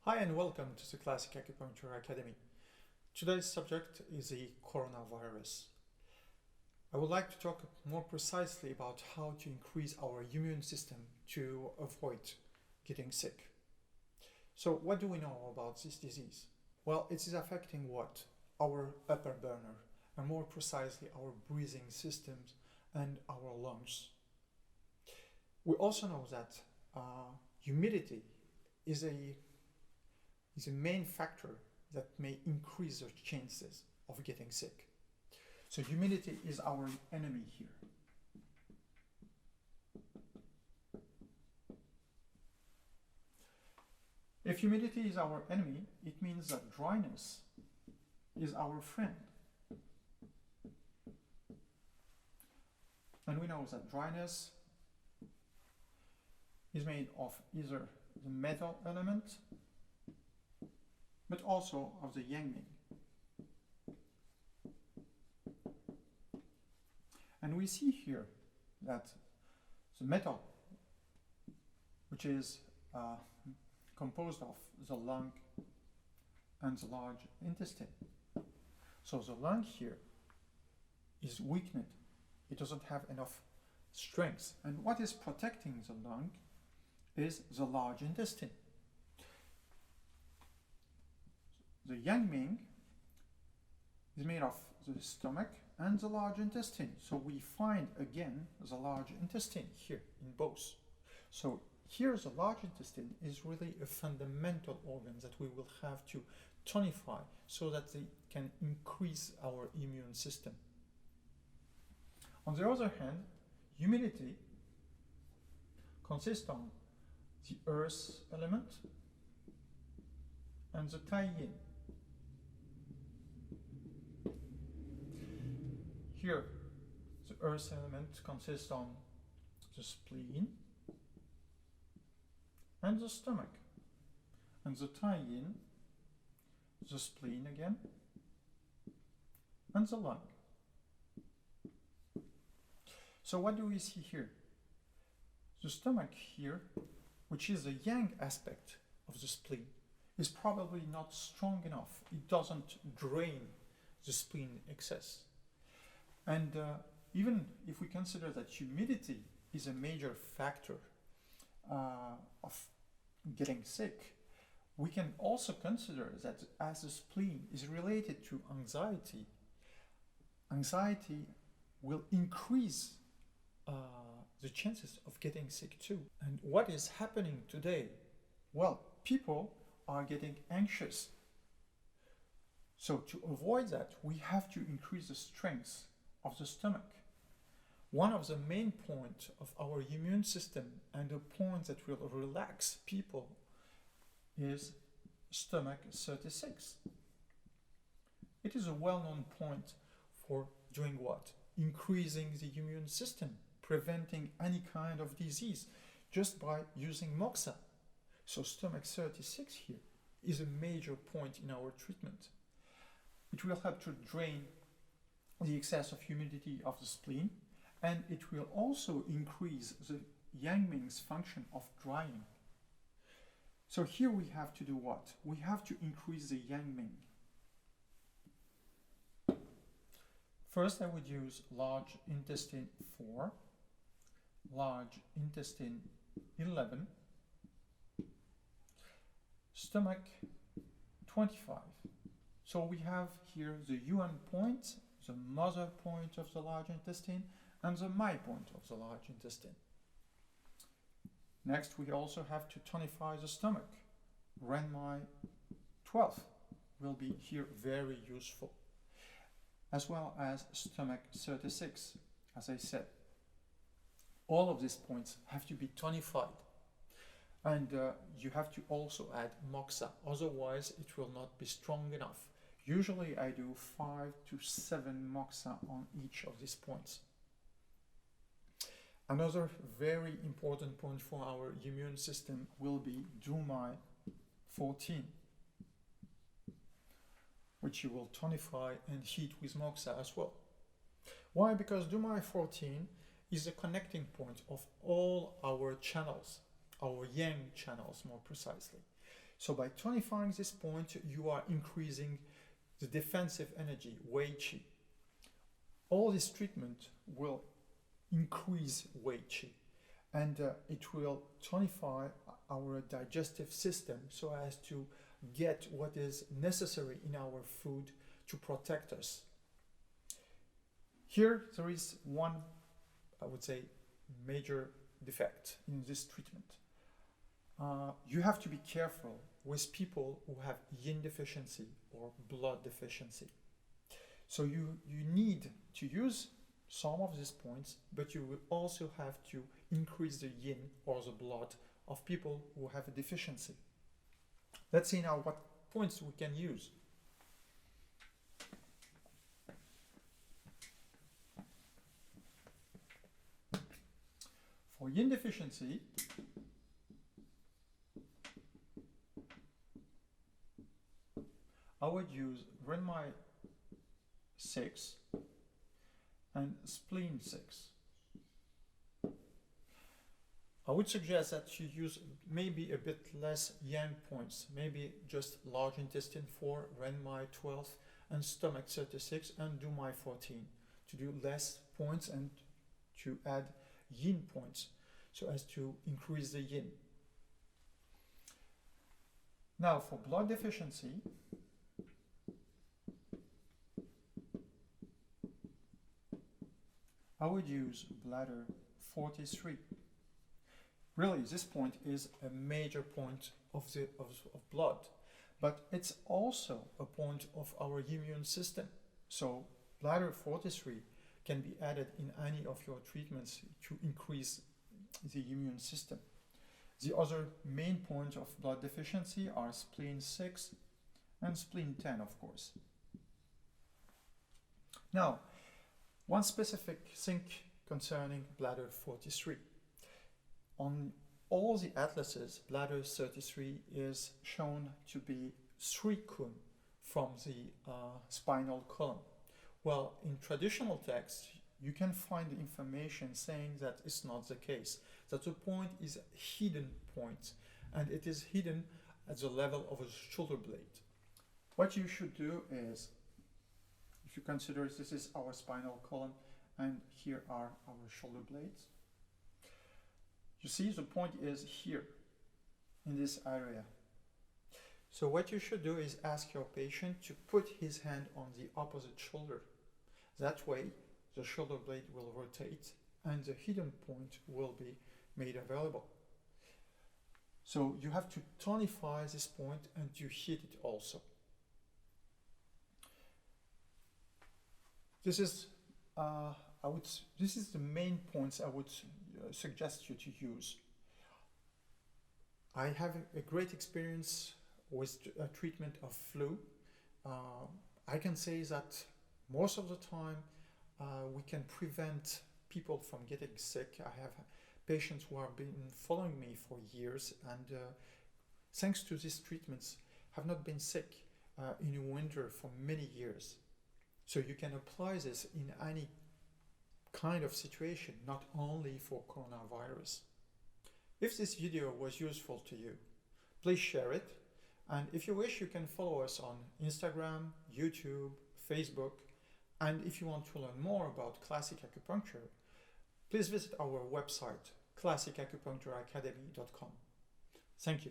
Hi and welcome to the Classic Acupuncture Academy. Today's subject is the coronavirus. I would like to talk more precisely about how to increase our immune system to avoid getting sick. So what do we know about this disease? Well, it is affecting what? Our upper burner, and more precisely our breathing systems and our lungs. We also know that humidity is a main factor that may increase the chances of getting sick. So humidity is our enemy here. If humidity is our enemy, it means that dryness is our friend. And we know that dryness is made of either the metal element but also of the yang ming. And we see here that the metal, which is composed of the lung and the large intestine. So the lung here is weakened. It doesn't have enough strength. And what is protecting the lung is the large intestine. The yang ming is made of the stomach and the large intestine. So we find again the large intestine here in both. So here the large intestine is really a fundamental organ that we will have to tonify so that they can increase our immune system. On the other hand, humidity consists of the earth element and the tai yin. Here, the earth element consists of the spleen and the stomach, and the tai yin, the spleen again, and the lung. So what do we see here? The stomach here, which is the yang aspect of the spleen, is probably not strong enough. It doesn't drain the spleen excess. And even if we consider that humidity is a major factor of getting sick, we can also consider that as the spleen is related to anxiety, anxiety will increase the chances of getting sick too. And what is happening today? Well, people are getting anxious. So to avoid that, we have to increase the strength of the stomach. One of the main points of our immune system and a point that will relax people is stomach 36. It is a well-known point for doing what? Increasing the immune system, preventing any kind of disease just by using moxa. So stomach 36 here is a major point in our treatment. It will help to drain the excess of humidity of the spleen, and it will also increase the yang ming's function of drying. So here we have to do what? We have to increase the yang ming. First I would use large intestine 4, large intestine 11, stomach 25. So we have here the yuan point, the mother point of the large intestine, and the mai point of the large intestine. Next, we also have to tonify the stomach. Ren mai 12 will be here very useful, as well as stomach 36, as I said. All of these points have to be tonified. And you have to also add moxa, otherwise it will not be strong enough. Usually I do 5 to 7 moxa on each of these points. Another very important point for our immune system will be Dumai 14, which you will tonify and heat with moxa as well. Why? Because Dumai 14 is a connecting point of all our channels, our yang channels more precisely. So by tonifying this point, you are increasing the defensive energy, Wei Qi. All this treatment will increase Wei Qi, and it will tonify our digestive system so as to get what is necessary in our food to protect us. Here there is one, I would say, major defect in this treatment. You have to be careful with people who have yin deficiency or blood deficiency. So you need to use some of these points, but you will also have to increase the yin or the blood of people who have a deficiency. Let's see now what points we can use. For yin deficiency, I would use Renmai 6 and spleen 6. I would suggest that you use maybe a bit less yang points, maybe just large intestine 4, Renmai 12, and stomach 36, and Dumai 14, to do less points and to add yin points so as to increase the yin. Now for blood deficiency, I would use bladder 43. Really, this point is a major point of blood, but it's also a point of our immune system. So bladder 43 can be added in any of your treatments to increase the immune system. The other main points of blood deficiency are spleen 6 and spleen 10, of course. Now, one specific thing concerning bladder 43. On all the atlases, bladder 33 is shown to be 3 kun from the spinal column. Well, in traditional texts, you can find information saying that it's not the case, that the point is a hidden point, and it is hidden at the level of a shoulder blade. What you should do is, if you consider this is our spinal column, and here are our shoulder blades, you see the point is here, in this area. So what you should do is ask your patient to put his hand on the opposite shoulder. That way, the shoulder blade will rotate and the hidden point will be made available. So you have to tonify this point and to hit it also. This is the main points I would suggest you to use. I have a great experience with treatment of flu. I can say that most of the time we can prevent people from getting sick. I have patients who have been following me for years, and thanks to these treatments have not been sick in winter for many years. So you can apply this in any kind of situation, not only for coronavirus. If this video was useful to you, please share it. And if you wish, you can follow us on Instagram, YouTube, Facebook. And if you want to learn more about Classic Acupuncture, please visit our website, classicacupunctureacademy.com. Thank you.